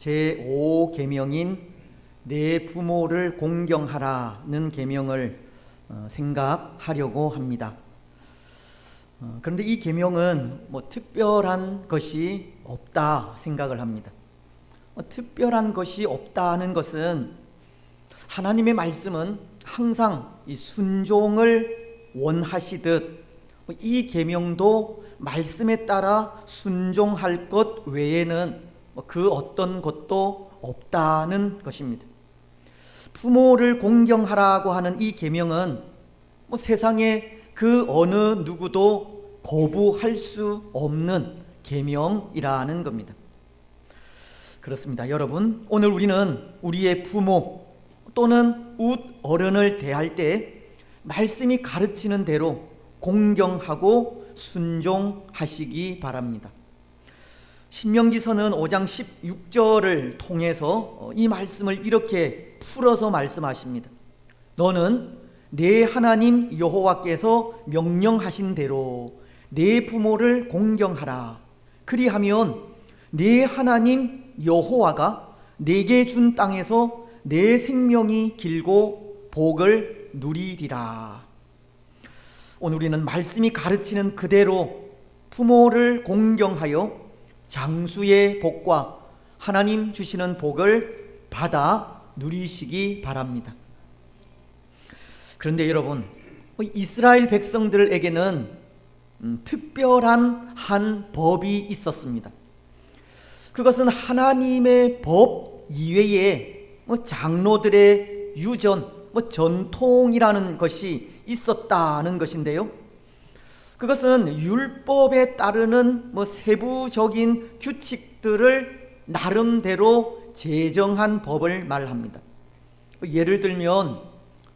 제5계명인 내 부모를 공경하라는 계명을 생각하려고 합니다. 그런데 이 계명은 특별한 것이 없다 생각을 합니다. 특별한 것이 없다는 것은 하나님의 말씀은 항상 이 순종을 원하시듯 이 계명도 말씀에 따라 순종할 것 외에는 그 어떤 것도 없다는 것입니다. 부모를 공경하라고 하는 이 계명은 세상에 그 어느 누구도 거부할 수 없는 계명이라는 겁니다. 그렇습니다. 여러분, 오늘 우리는 우리의 부모 또는 어른을 대할 때 말씀이 가르치는 대로 공경하고 순종하시기 바랍니다. 신명기서는 5장 16절을 통해서 이 말씀을 이렇게 풀어서 말씀하십니다. 너는 내 하나님 여호와께서 명령하신 대로 내 부모를 공경하라. 그리하면 내 하나님 여호와가 내게 준 땅에서 내 생명이 길고 복을 누리리라. 오늘 우리는 말씀이 가르치는 그대로 부모를 공경하여 장수의 복과 하나님 주시는 복을 받아 누리시기 바랍니다. 그런데 여러분, 이스라엘 백성들에게는 특별한 한 법이 있었습니다. 그것은 하나님의 법 이외에 장로들의 유전, 전통이라는 것이 있었다는 것인데요. 그것은 율법에 따르는 세부적인 규칙들을 나름대로 제정한 법을 말합니다. 예를 들면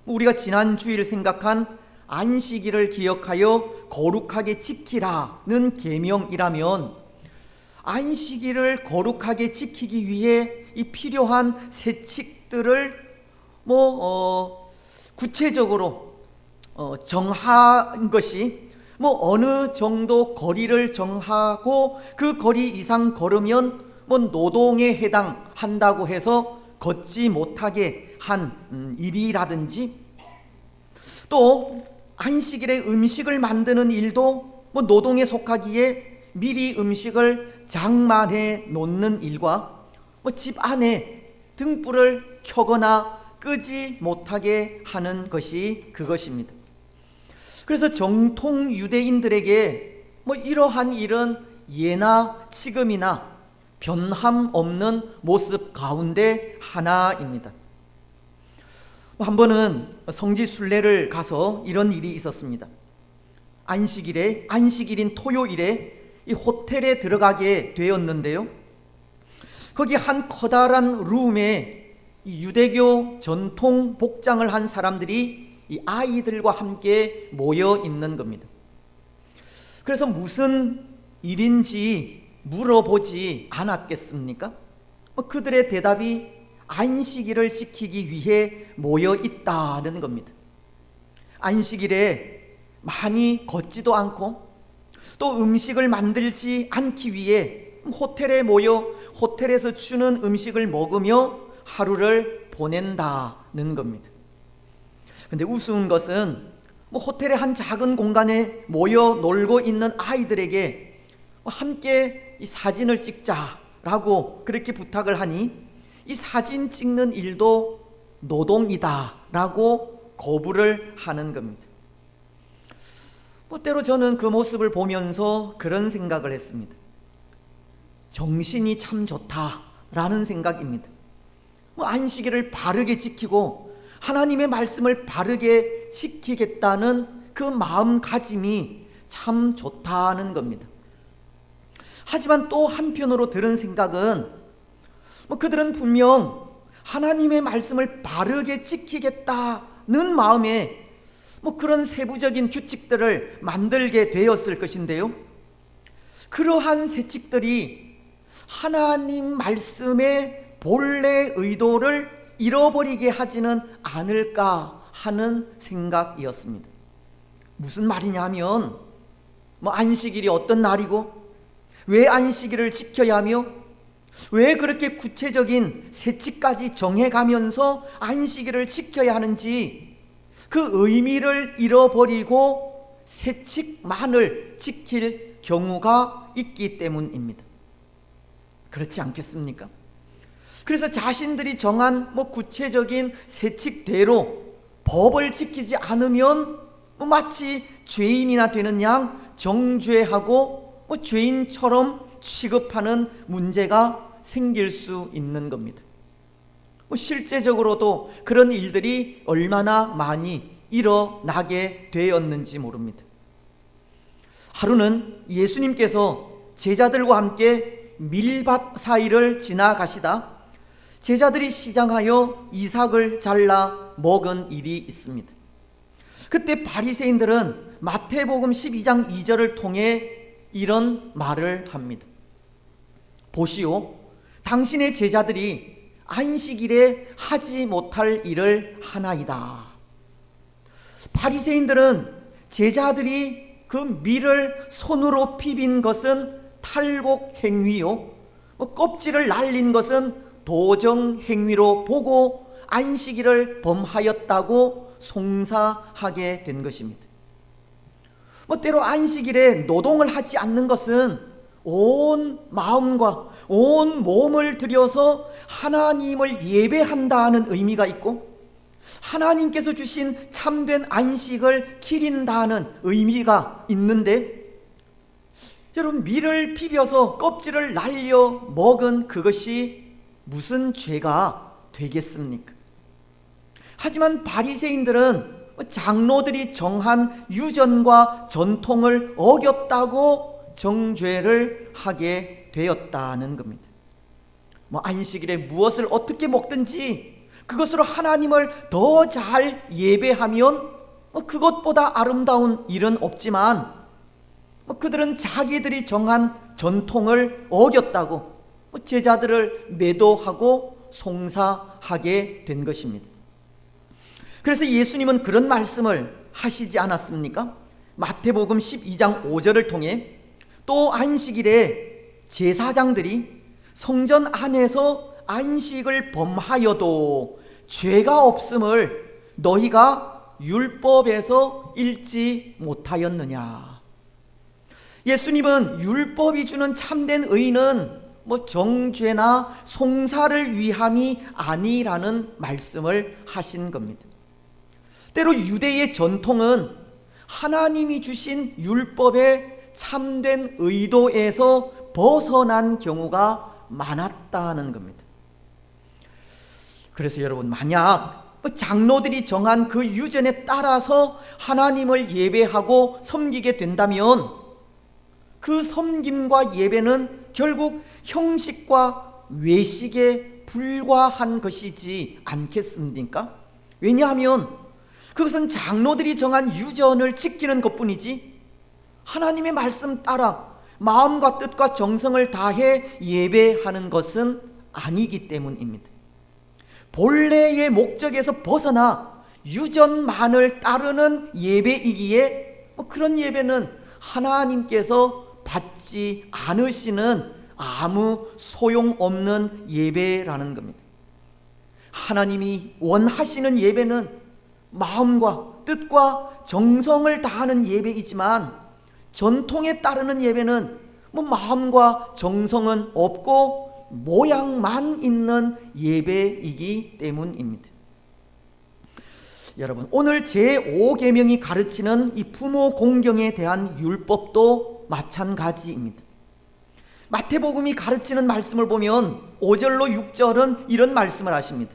우리가 지난 주일 생각한 안식일을 기억하여 거룩하게 지키라는 계명이라면 안식일을 거룩하게 지키기 위해 이 필요한 세칙들을 구체적으로 정한 것이 어느 정도 거리를 정하고 그 거리 이상 걸으면 노동에 해당한다고 해서 걷지 못하게 한 일이라든지, 또 안식일에 음식을 만드는 일도 노동에 속하기에 미리 음식을 장만해 놓는 일과 집 안에 등불을 켜거나 끄지 못하게 하는 것이 그것입니다. 그래서 정통 유대인들에게 이러한 일은 예나 지금이나 변함 없는 모습 가운데 하나입니다. 한 번은 성지 순례를 가서 이런 일이 있었습니다. 안식일인 토요일에 이 호텔에 들어가게 되었는데요. 거기 한 커다란 룸에 유대교 전통 복장을 한 사람들이 이 아이들과 함께 모여 있는 겁니다. 그래서 무슨 일인지 물어보지 않았겠습니까? 그들의 대답이 안식일을 지키기 위해 모여 있다는 겁니다. 안식일에 많이 걷지도 않고 또 음식을 만들지 않기 위해 호텔에 모여 호텔에서 주는 음식을 먹으며 하루를 보낸다는 겁니다. 근데 우스운 것은 호텔의 한 작은 공간에 모여 놀고 있는 아이들에게 함께 이 사진을 찍자라고 그렇게 부탁을 하니 이 사진 찍는 일도 노동이다라고 거부를 하는 겁니다. 때로 저는 그 모습을 보면서 그런 생각을 했습니다. 정신이 참 좋다라는 생각입니다. 안식일을 바르게 지키고 하나님의 말씀을 바르게 지키겠다는 그 마음가짐이 참 좋다는 겁니다. 하지만 또 한편으로 들은 생각은 그들은 분명 하나님의 말씀을 바르게 지키겠다는 마음에 그런 세부적인 규칙들을 만들게 되었을 것인데요. 그러한 세칙들이 하나님 말씀의 본래 의도를 잃어버리게 하지는 않을까 하는 생각이었습니다. 무슨 말이냐 하면 안식일이 어떤 날이고 왜 안식일을 지켜야 하며 왜 그렇게 구체적인 세칙까지 정해가면서 안식일을 지켜야 하는지 그 의미를 잃어버리고 세칙만을 지킬 경우가 있기 때문입니다. 그렇지 않겠습니까? 그래서 자신들이 정한 구체적인 세칙대로 법을 지키지 않으면 마치 죄인이나 되는 양 정죄하고 죄인처럼 취급하는 문제가 생길 수 있는 겁니다. 실제적으로도 그런 일들이 얼마나 많이 일어나게 되었는지 모릅니다. 하루는 예수님께서 제자들과 함께 밀밭 사이를 지나가시다 제자들이 시장하여 이삭을 잘라 먹은 일이 있습니다. 그때 바리새인들은 마태복음 12장 2절을 통해 이런 말을 합니다. 보시오, 당신의 제자들이 안식일에 하지 못할 일을 하나이다. 바리새인들은 제자들이 그 밀을 손으로 비빈 것은 탈곡 행위요, 껍질을 날린 것은 도정 행위로 보고 안식일을 범하였다고 송사하게 된 것입니다. 때로 안식일에 노동을 하지 않는 것은 온 마음과 온 몸을 들여서 하나님을 예배한다는 의미가 있고 하나님께서 주신 참된 안식을 기린다는 의미가 있는데, 여러분, 밀을 비벼서 껍질을 날려 먹은 그것이 무슨 죄가 되겠습니까? 하지만 바리새인들은 장로들이 정한 유전과 전통을 어겼다고 정죄를 하게 되었다는 겁니다. 안식일에 무엇을 어떻게 먹든지 그것으로 하나님을 더 잘 예배하면 그것보다 아름다운 일은 없지만 그들은 자기들이 정한 전통을 어겼다고 제자들을 매도하고 송사하게 된 것입니다. 그래서 예수님은 그런 말씀을 하시지 않았습니까? 마태복음 12장 5절을 통해 또 안식일에 제사장들이 성전 안에서 안식을 범하여도 죄가 없음을 너희가 율법에서 읽지 못하였느냐. 예수님은 율법이 주는 참된 의는 정죄나 송사를 위함이 아니라는 말씀을 하신 겁니다. 때로 유대의 전통은 하나님이 주신 율법의 참된 의도에서 벗어난 경우가 많았다는 겁니다. 그래서 여러분, 만약 장로들이 정한 그 유전에 따라서 하나님을 예배하고 섬기게 된다면 그 섬김과 예배는 결국 형식과 외식에 불과한 것이지 않겠습니까? 왜냐하면 그것은 장로들이 정한 유전을 지키는 것뿐이지 하나님의 말씀 따라 마음과 뜻과 정성을 다해 예배하는 것은 아니기 때문입니다. 본래의 목적에서 벗어나 유전만을 따르는 예배이기에 그런 예배는 하나님께서 받지 않으시는 아무 소용없는 예배라는 겁니다. 하나님이 원하시는 예배는 마음과 뜻과 정성을 다하는 예배이지만 전통에 따르는 예배는 마음과 정성은 없고 모양만 있는 예배이기 때문입니다. 여러분, 오늘 제5계명이 가르치는 이 부모 공경에 대한 율법도 마찬가지입니다. 마태복음이 가르치는 말씀을 보면 5절로 6절은 이런 말씀을 하십니다.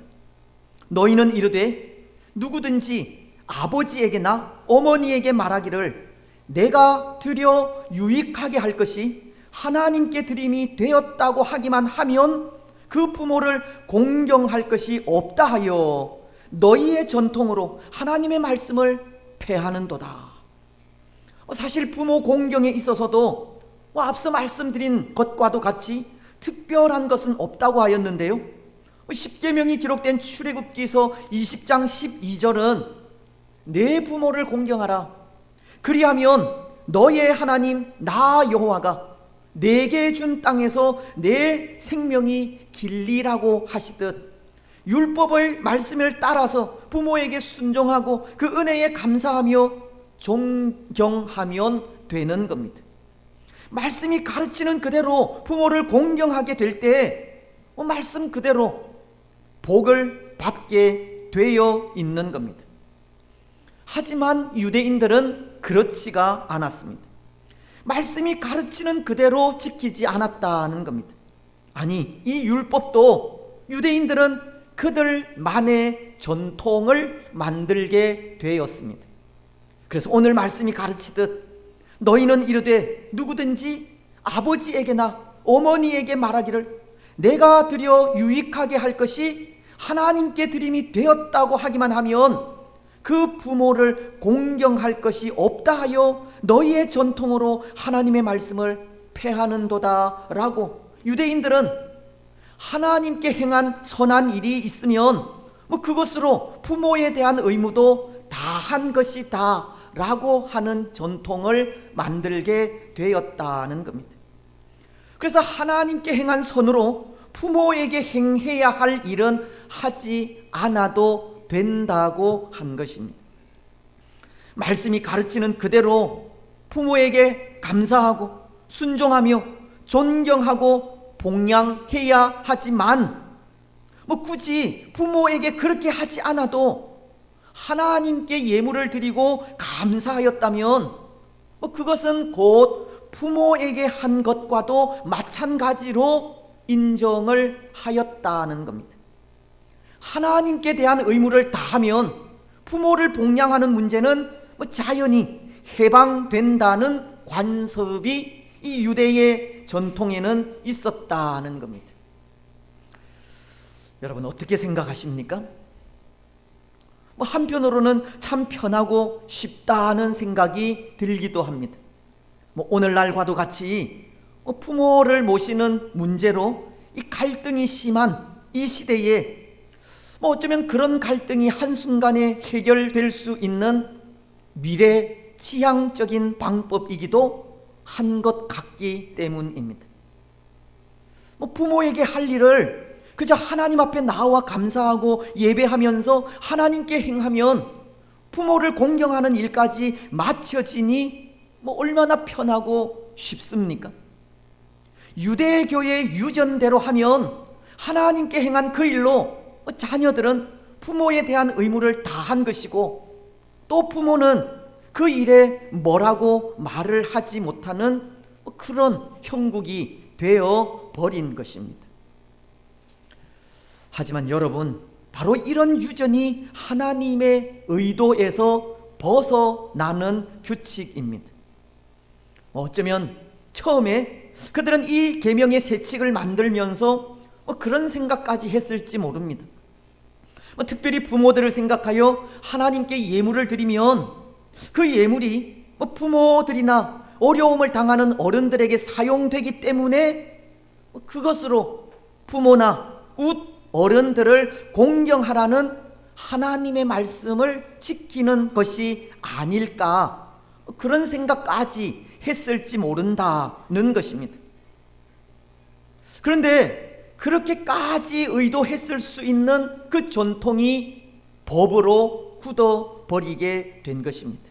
너희는 이르되 누구든지 아버지에게나 어머니에게 말하기를 내가 드려 유익하게 할 것이 하나님께 드림이 되었다고 하기만 하면 그 부모를 공경할 것이 없다 하여 너희의 전통으로 하나님의 말씀을 폐하는도다. 사실 부모 공경에 있어서도 앞서 말씀드린 것과도 같이 특별한 것은 없다고 하였는데요, 10계명이 기록된 출애굽기서 20장 12절은 내 부모를 공경하라. 그리하면 너의 하나님 나 여호와가 내게 준 땅에서 내 생명이 길리라고 하시듯 율법의 말씀을 따라서 부모에게 순종하고 그 은혜에 감사하며 존경하면 되는 겁니다. 말씀이 가르치는 그대로 부모를 공경하게 될 때 말씀 그대로 복을 받게 되어 있는 겁니다. 하지만 유대인들은 그렇지가 않았습니다. 말씀이 가르치는 그대로 지키지 않았다는 겁니다. 아니, 이 율법도 유대인들은 그들만의 전통을 만들게 되었습니다. 그래서 오늘 말씀이 가르치듯 너희는 이르되 누구든지 아버지에게나 어머니에게 말하기를 내가 드려 유익하게 할 것이 하나님께 드림이 되었다고 하기만 하면 그 부모를 공경할 것이 없다 하여 너희의 전통으로 하나님의 말씀을 폐하는도다 라고, 유대인들은 하나님께 행한 선한 일이 있으면 그것으로 부모에 대한 의무도 다한 것이다 라고 하는 전통을 만들게 되었다는 겁니다. 그래서 하나님께 행한 선으로 부모에게 행해야 할 일은 하지 않아도 된다고 한 것입니다. 말씀이 가르치는 그대로 부모에게 감사하고 순종하며 존경하고 봉양해야 하지만 굳이 부모에게 그렇게 하지 않아도 하나님께 예물을 드리고 감사하였다면 그것은 곧 부모에게 한 것과도 마찬가지로 인정을 하였다는 겁니다. 하나님께 대한 의무를 다하면 부모를 봉양하는 문제는 자연히 해방된다는 관습이 이 유대의 전통에는 있었다는 겁니다. 여러분 어떻게 생각하십니까? 한편으로는 참 편하고 쉽다는 생각이 들기도 합니다. 오늘날과도 같이 부모를 모시는 문제로 이 갈등이 심한 이 시대에 어쩌면 그런 갈등이 한순간에 해결될 수 있는 미래지향적인 방법이기도 한 것 같기 때문입니다. 부모에게 할 일을 그저 하나님 앞에 나와 감사하고 예배하면서 하나님께 행하면 부모를 공경하는 일까지 마쳐지니 얼마나 편하고 쉽습니까? 유대교의 유전대로 하면 하나님께 행한 그 일로 자녀들은 부모에 대한 의무를 다한 것이고 또 부모는 그 일에 뭐라고 말을 하지 못하는 그런 형국이 되어 버린 것입니다. 하지만 여러분, 바로 이런 유전이 하나님의 의도에서 벗어나는 규칙입니다. 어쩌면 처음에 그들은 이 계명의 새 책을 만들면서 그런 생각까지 했을지 모릅니다. 특별히 부모들을 생각하여 하나님께 예물을 드리면 그 예물이 부모들이나 어려움을 당하는 어른들에게 사용되기 때문에 그것으로 부모나 어른들을 공경하라는 하나님의 말씀을 지키는 것이 아닐까, 그런 생각까지 했을지 모른다는 것입니다. 그런데 그렇게까지 의도했을 수 있는 그 전통이 법으로 굳어버리게 된 것입니다.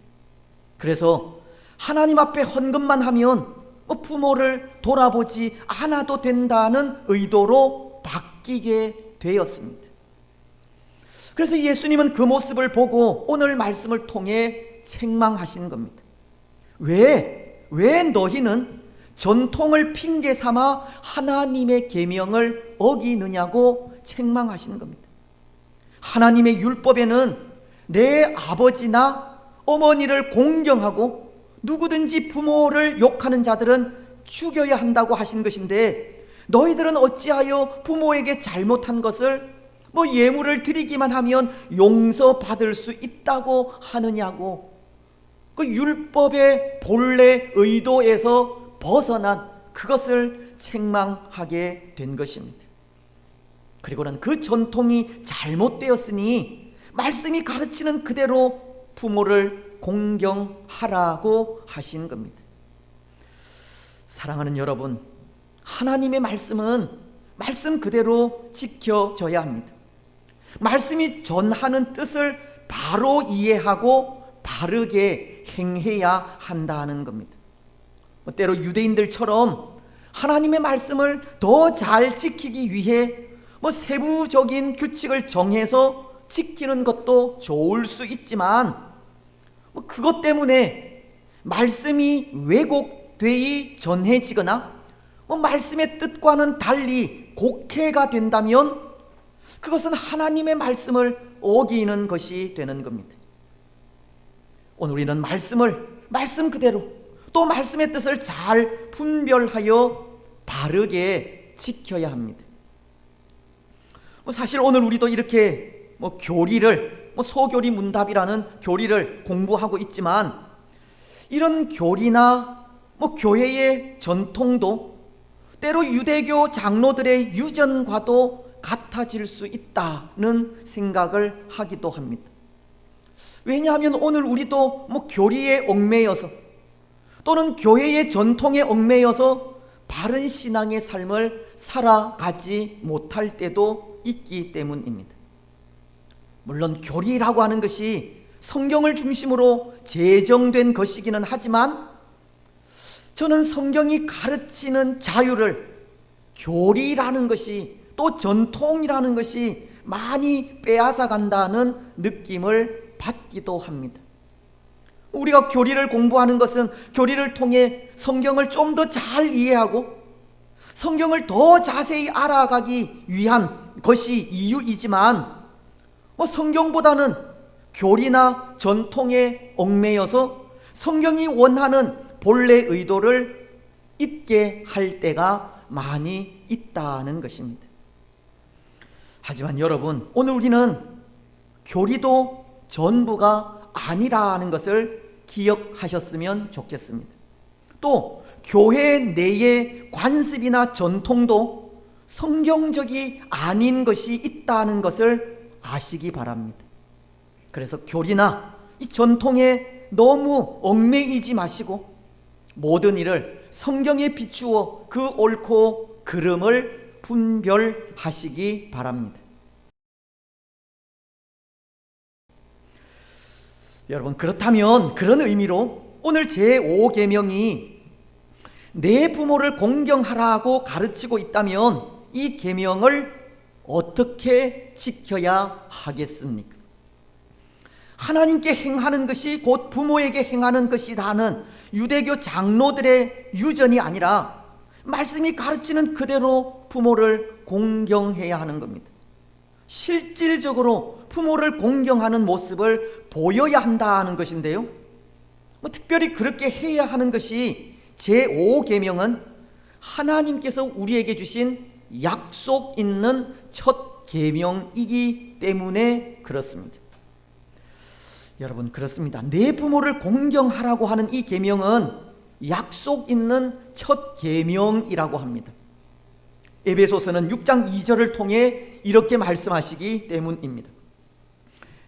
그래서 하나님 앞에 헌금만 하면 부모를 돌아보지 않아도 된다는 의도로 바뀌게 되었습니다. 그래서 예수님은 그 모습을 보고 오늘 말씀을 통해 책망하신 겁니다. 왜 너희는 전통을 핑계 삼아 하나님의 계명을 어기느냐고 책망하시는 겁니다. 하나님의 율법에는 내 아버지나 어머니를 공경하고 누구든지 부모를 욕하는 자들은 죽여야 한다고 하신 것인데 너희들은 어찌하여 부모에게 잘못한 것을 예물을 드리기만 하면 용서받을 수 있다고 하느냐고, 그 율법의 본래 의도에서 벗어난 그것을 책망하게 된 것입니다. 그리고는 그 전통이 잘못되었으니 말씀이 가르치는 그대로 부모를 공경하라고 하신 겁니다. 사랑하는 여러분, 하나님의 말씀은 말씀 그대로 지켜져야 합니다. 말씀이 전하는 뜻을 바로 이해하고 바르게 행해야 한다는 겁니다. 때로 유대인들처럼 하나님의 말씀을 더 잘 지키기 위해 세부적인 규칙을 정해서 지키는 것도 좋을 수 있지만 그것 때문에 말씀이 왜곡되이 전해지거나 말씀의 뜻과는 달리 곡해가 된다면 그것은 하나님의 말씀을 어기는 것이 되는 겁니다. 오늘 우리는 말씀 그대로 또 말씀의 뜻을 잘 분별하여 바르게 지켜야 합니다. 사실 오늘 우리도 이렇게 교리를 소교리 문답이라는 교리를 공부하고 있지만 이런 교리나 교회의 전통도 때로 유대교 장로들의 유전과도 같아질 수 있다는 생각을 하기도 합니다. 왜냐하면 오늘 우리도 교리에 얽매여서 또는 교회의 전통에 얽매여서 바른 신앙의 삶을 살아가지 못할 때도 있기 때문입니다. 물론 교리라고 하는 것이 성경을 중심으로 제정된 것이기는 하지만 저는 성경이 가르치는 자유를 교리라는 것이 또 전통이라는 것이 많이 빼앗아 간다는 느낌을 받기도 합니다. 우리가 교리를 공부하는 것은 교리를 통해 성경을 좀 더 잘 이해하고 성경을 더 자세히 알아가기 위한 것이 이유이지만 성경보다는 교리나 전통에 얽매여서 성경이 원하는 본래 의도를 잊게 할 때가 많이 있다는 것입니다. 하지만 여러분, 오늘 우리는 교리도 전부가 아니라는 것을 기억하셨으면 좋겠습니다. 또 교회 내의 관습이나 전통도 성경적이 아닌 것이 있다는 것을 아시기 바랍니다. 그래서 교리나 이 전통에 너무 얽매이지 마시고 모든 일을 성경에 비추어 그 옳고 그름을 분별하시기 바랍니다. 여러분, 그렇다면 그런 의미로 오늘 제5계명이 내 부모를 공경하라고 가르치고 있다면 이 계명을 어떻게 지켜야 하겠습니까? 하나님께 행하는 것이 곧 부모에게 행하는 것이라는 유대교 장로들의 유전이 아니라 말씀이 가르치는 그대로 부모를 공경해야 하는 겁니다. 실질적으로 부모를 공경하는 모습을 보여야 한다는 것인데요, 특별히 그렇게 해야 하는 것이 제5계명은 하나님께서 우리에게 주신 약속 있는 첫 계명이기 때문에 그렇습니다. 여러분, 그렇습니다. 내 부모를 공경하라고 하는 이 계명은 약속 있는 첫 계명이라고 합니다. 에베소서는 6장 2절을 통해 이렇게 말씀하시기 때문입니다.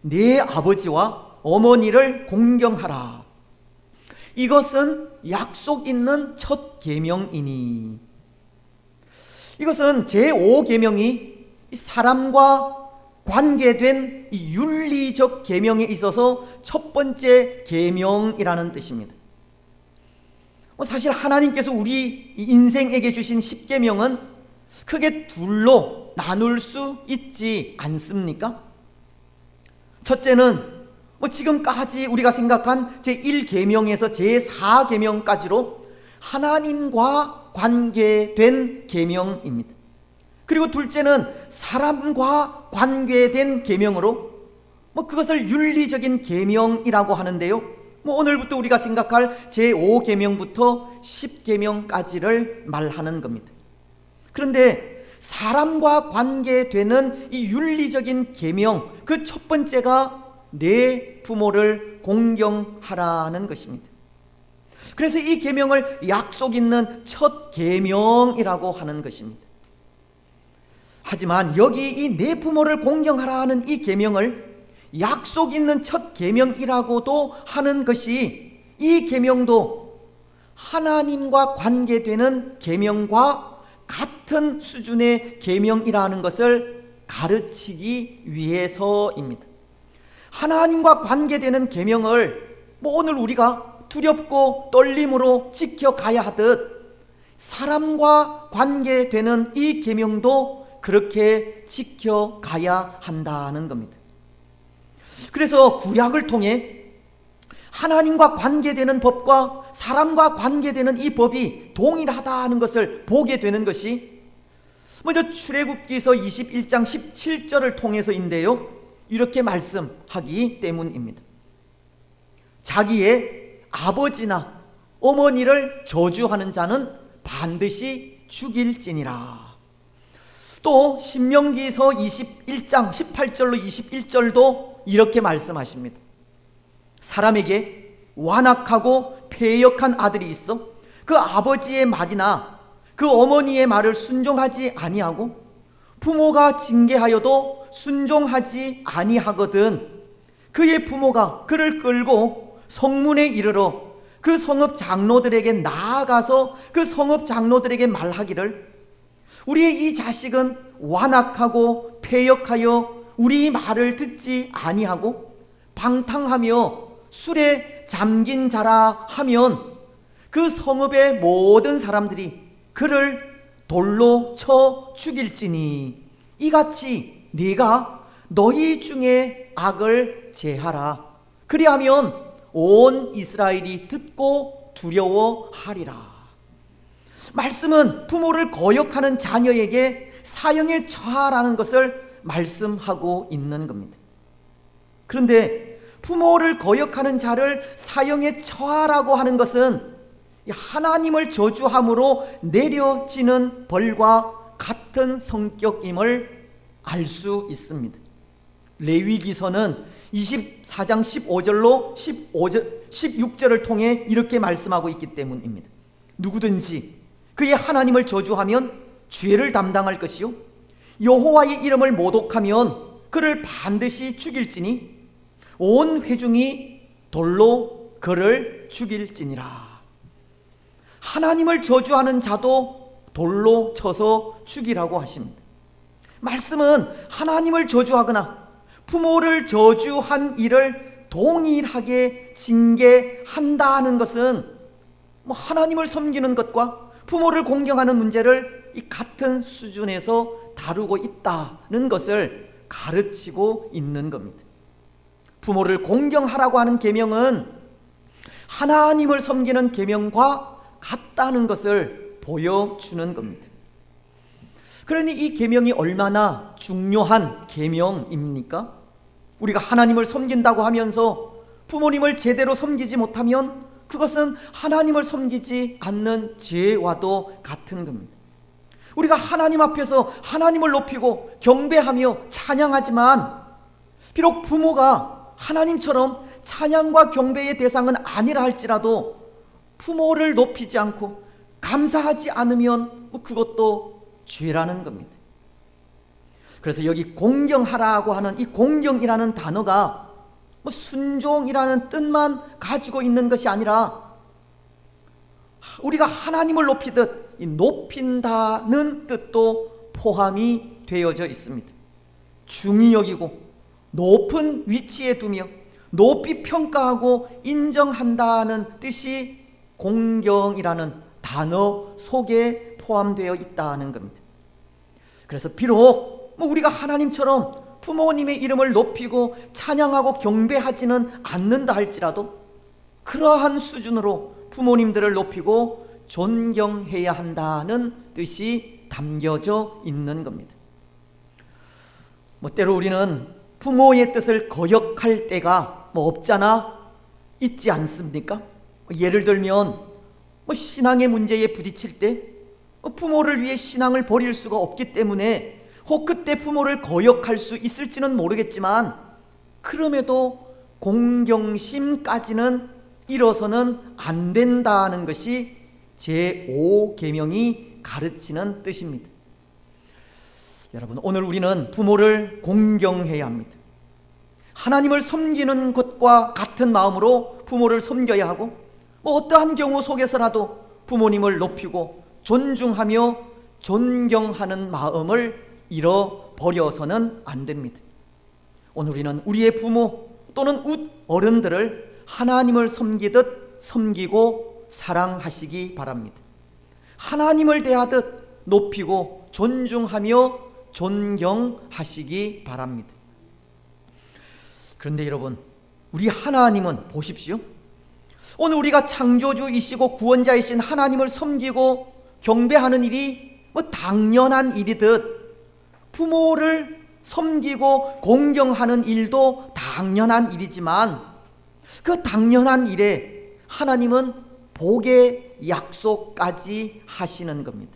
내 아버지와 어머니를 공경하라. 이것은 약속 있는 첫 계명이니. 이것은 제5계명이 사람과 관계된 이 윤리적 계명에 있어서 첫 번째 계명이라는 뜻입니다. 사실 하나님께서 우리 인생에게 주신 10계명은 크게 둘로 나눌 수 있지 않습니까? 첫째는 지금까지 우리가 생각한 제1계명에서 제4계명까지로 하나님과 관계된 계명입니다. 그리고 둘째는 사람과 관계된 계명으로 그것을 윤리적인 계명이라고 하는데요, 오늘부터 우리가 생각할 제5계명부터 10계명까지를 말하는 겁니다. 그런데 사람과 관계되는 이 윤리적인 계명, 그 첫 번째가 내 부모를 공경하라는 것입니다. 그래서 이 계명을 약속 있는 첫 계명이라고 하는 것입니다. 하지만 여기 이 내 부모를 공경하라 하는 이 계명을 약속 있는 첫 계명이라고도 하는 것이 이 계명도 하나님과 관계되는 계명과 같은 수준의 계명이라는 것을 가르치기 위해서입니다. 하나님과 관계되는 계명을 오늘 우리가 두렵고 떨림으로 지켜가야 하듯 사람과 관계되는 이 계명도 그렇게 지켜가야 한다는 겁니다. 그래서 구약을 통해 하나님과 관계되는 법과 사람과 관계되는 이 법이 동일하다는 것을 보게 되는 것이 먼저 출애굽기서 21장 17절을 통해서인데요, 이렇게 말씀하기 때문입니다. 자기의 아버지나 어머니를 저주하는 자는 반드시 죽일지니라. 또 신명기서 21장 18절로 21절도 이렇게 말씀하십니다. 사람에게 완악하고 패역한 아들이 있어 그 아버지의 말이나 그 어머니의 말을 순종하지 아니하고 부모가 징계하여도 순종하지 아니하거든 그의 부모가 그를 끌고 성문에 이르러 그 성읍 장로들에게 나아가서 그 성읍 장로들에게 말하기를 우리의 이 자식은 완악하고 패역하여 우리 말을 듣지 아니하고 방탕하며 술에 잠긴 자라 하면 그 성읍의 모든 사람들이 그를 돌로 쳐 죽일지니 이같이 네가 너희 중에 악을 제하라. 그리하면 온 이스라엘이 듣고 두려워하리라. 말씀은 부모를 거역하는 자녀에게 사형에 처하라는 것을 말씀하고 있는 겁니다. 그런데 부모를 거역하는 자를 사형에 처하라고 하는 것은 하나님을 저주함으로 내려지는 벌과 같은 성격임을 알 수 있습니다. 레위기서는 24장 15절로 16절을 통해 이렇게 말씀하고 있기 때문입니다. 누구든지 그의 하나님을 저주하면 죄를 담당할 것이요 여호와의 이름을 모독하면 그를 반드시 죽일지니 온 회중이 돌로 그를 죽일지니라. 하나님을 저주하는 자도 돌로 쳐서 죽이라고 하십니다. 말씀은 하나님을 저주하거나 부모를 저주한 일을 동일하게 징계한다는 것은 하나님을 섬기는 것과 부모를 공경하는 문제를 이 같은 수준에서 다루고 있다는 것을 가르치고 있는 겁니다. 부모를 공경하라고 하는 계명은 하나님을 섬기는 계명과 같다는 것을 보여주는 겁니다. 그러니 이 계명이 얼마나 중요한 계명입니까? 우리가 하나님을 섬긴다고 하면서 부모님을 제대로 섬기지 못하면 그것은 하나님을 섬기지 않는 죄와도 같은 겁니다. 우리가 하나님 앞에서 하나님을 높이고 경배하며 찬양하지만 비록 부모가 하나님처럼 찬양과 경배의 대상은 아니라 할지라도 부모를 높이지 않고 감사하지 않으면 그것도 죄라는 겁니다. 그래서 여기 공경하라고 하는 이 공경이라는 단어가 순종이라는 뜻만 가지고 있는 것이 아니라 우리가 하나님을 높이듯 이 높인다는 뜻도 포함이 되어져 있습니다. 중히 여기고 높은 위치에 두며 높이 평가하고 인정한다는 뜻이 공경이라는 단어 속에 포함되어 있다는 겁니다. 그래서 비록 우리가 하나님처럼 부모님의 이름을 높이고 찬양하고 경배하지는 않는다 할지라도 그러한 수준으로 부모님들을 높이고 존경해야 한다는 뜻이 담겨져 있는 겁니다. 때로 우리는 부모의 뜻을 거역할 때가 없잖아 있지 않습니까? 예를 들면 신앙의 문제에 부딪힐 때 부모를 위해 신앙을 버릴 수가 없기 때문에 혹 그때 부모를 거역할 수 있을지는 모르겠지만 그럼에도 공경심까지는 잃어서는 안 된다는 것이 제5계명이 가르치는 뜻입니다. 여러분, 오늘 우리는 부모를 공경해야 합니다. 하나님을 섬기는 것과 같은 마음으로 부모를 섬겨야 하고 어떠한 경우 속에서라도 부모님을 높이고 존중하며 존경하는 마음을 잃어버려서는 안 됩니다. 오늘 우리는 우리의 부모 또는 어른들을 하나님을 섬기듯 섬기고 사랑하시기 바랍니다. 하나님을 대하듯 높이고 존중하며 존경하시기 바랍니다. 그런데 여러분, 우리 하나님은 보십시오. 오늘 우리가 창조주이시고 구원자이신 하나님을 섬기고 경배하는 일이 당연한 일이듯 부모를 섬기고 공경하는 일도 당연한 일이지만 그 당연한 일에 하나님은 복의 약속까지 하시는 겁니다.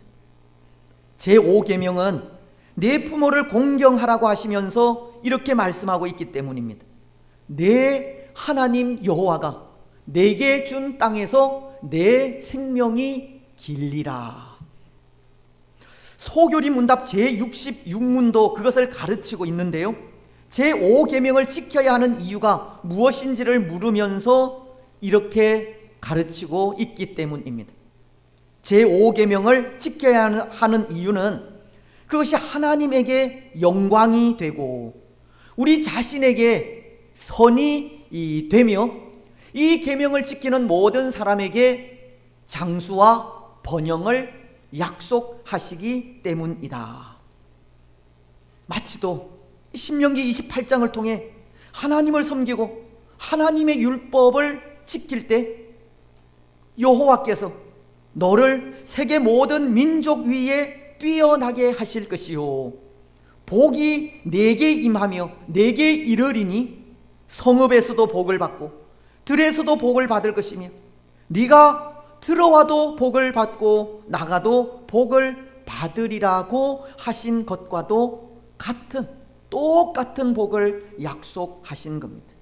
제5계명은 내 부모를 공경하라고 하시면서 이렇게 말씀하고 있기 때문입니다. 내 하나님 여호와가 내게 준 땅에서 내 생명이 길리라. 소교리 문답 제66문도 그것을 가르치고 있는데요, 제5계명을 지켜야 하는 이유가 무엇인지를 물으면서 이렇게 가르치고 있기 때문입니다. 제5계명을 지켜야 하는 이유는 그것이 하나님에게 영광이 되고 우리 자신에게 선이 되며 이 계명을 지키는 모든 사람에게 장수와 번영을 약속하시기 때문이다. 마치도 신명기 28장을 통해 하나님을 섬기고 하나님의 율법을 지킬 때 여호와께서 너를 세계 모든 민족 위에 뛰어나게 하실 것이요 복이 내게 임하며 내게 이르리니 성읍에서도 복을 받고 들에서도 복을 받을 것이며 네가 들어와도 복을 받고 나가도 복을 받으리라고 하신 것과도 똑같은 복을 약속하신 겁니다.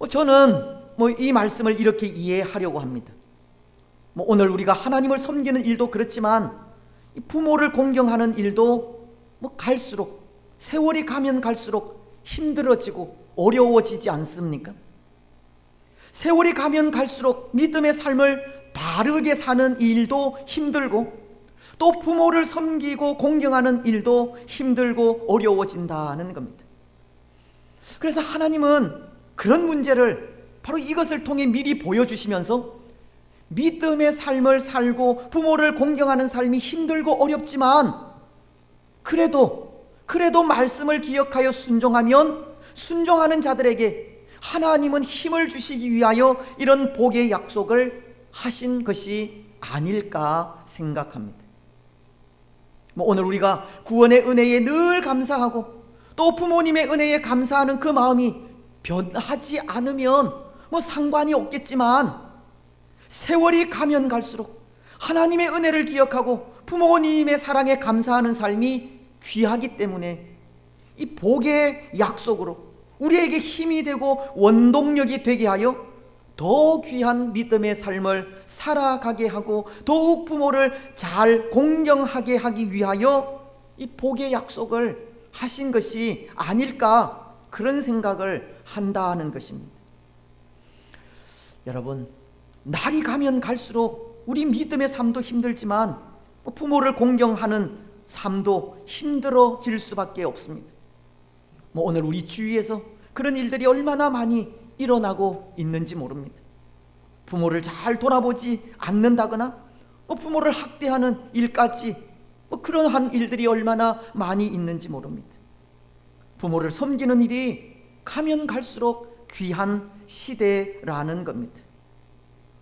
저는 이 말씀을 이렇게 이해하려고 합니다. 오늘 우리가 하나님을 섬기는 일도 그렇지만 부모를 공경하는 일도 갈수록 세월이 가면 갈수록 힘들어지고 어려워지지 않습니까? 세월이 가면 갈수록 믿음의 삶을 바르게 사는 일도 힘들고 또 부모를 섬기고 공경하는 일도 힘들고 어려워진다는 겁니다. 그래서 하나님은 그런 문제를 바로 이것을 통해 미리 보여주시면서 믿음의 삶을 살고 부모를 공경하는 삶이 힘들고 어렵지만 그래도 말씀을 기억하여 순종하면 순종하는 자들에게 하나님은 힘을 주시기 위하여 이런 복의 약속을 하신 것이 아닐까 생각합니다. 오늘 우리가 구원의 은혜에 늘 감사하고 또 부모님의 은혜에 감사하는 그 마음이 변하지 않으면 상관이 없겠지만 세월이 가면 갈수록 하나님의 은혜를 기억하고 부모님의 사랑에 감사하는 삶이 귀하기 때문에 이 복의 약속으로 우리에게 힘이 되고 원동력이 되게 하여 더 귀한 믿음의 삶을 살아가게 하고 더욱 부모를 잘 공경하게 하기 위하여 이 복의 약속을 하신 것이 아닐까, 그런 생각을 한다는 것입니다. 여러분, 날이 가면 갈수록 우리 믿음의 삶도 힘들지만 부모를 공경하는 삶도 힘들어질 수밖에 없습니다. 오늘 우리 주위에서 그런 일들이 얼마나 많이 일어나고 있는지 모릅니다. 부모를 잘 돌아보지 않는다거나 부모를 학대하는 일까지 그러한 일들이 얼마나 많이 있는지 모릅니다. 부모를 섬기는 일이 가면 갈수록 귀한 시대라는 겁니다.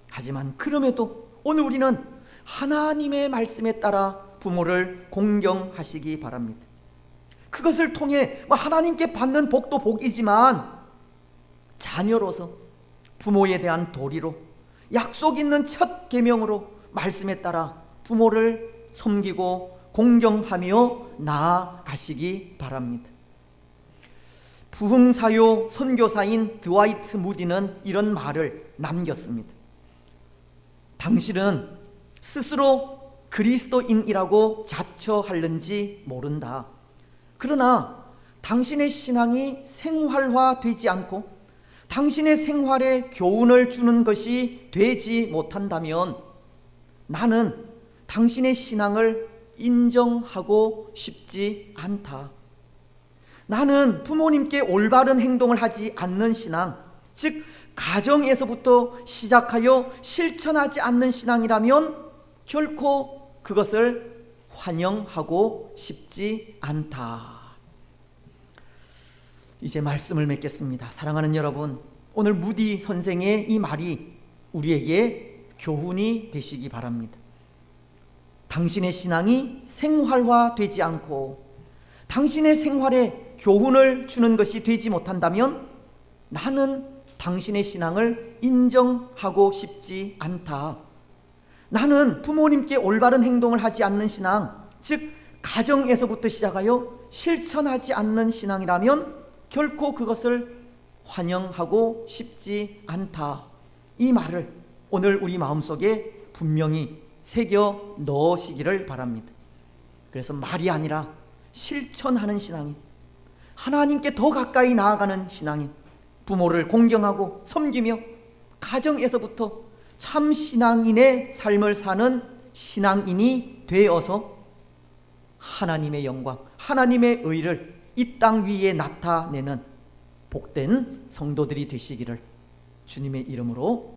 하지만 그럼에도 오늘 우리는 하나님의 말씀에 따라 부모를 공경하시기 바랍니다. 그것을 통해 하나님께 받는 복도 복이지만 자녀로서 부모에 대한 도리로 약속 있는 첫 계명으로 말씀에 따라 부모를 섬기고 공경하며 나아가시기 바랍니다. 부흥사요 선교사인 드와이트 무디는 이런 말을 남겼습니다. 당신은 스스로 그리스도인이라고 자처하는지 모른다. 그러나 당신의 신앙이 생활화되지 않고 당신의 생활에 교훈을 주는 것이 되지 못한다면 나는 당신의 신앙을 인정하고 싶지 않다. 나는 부모님께 올바른 행동을 하지 않는 신앙, 즉 가정에서부터 시작하여 실천하지 않는 신앙이라면 결코 그것을 환영하고 싶지 않다. 이제 말씀을 맺겠습니다. 사랑하는 여러분, 오늘 무디 선생의 이 말이 우리에게 교훈이 되시기 바랍니다. 당신의 신앙이 생활화되지 않고 당신의 생활에 교훈을 주는 것이 되지 못한다면 나는 당신의 신앙을 인정하고 싶지 않다. 나는 부모님께 올바른 행동을 하지 않는 신앙, 즉 가정에서부터 시작하여 실천하지 않는 신앙이라면 결코 그것을 환영하고 싶지 않다. 이 말을 오늘 우리 마음속에 분명히 새겨 넣으시기를 바랍니다. 그래서 말이 아니라 실천하는 신앙이, 하나님께 더 가까이 나아가는 신앙이, 부모를 공경하고 섬기며 가정에서부터 참 신앙인의 삶을 사는 신앙인이 되어서 하나님의 영광, 하나님의 의를 이 땅 위에 나타내는 복된 성도들이 되시기를 주님의 이름으로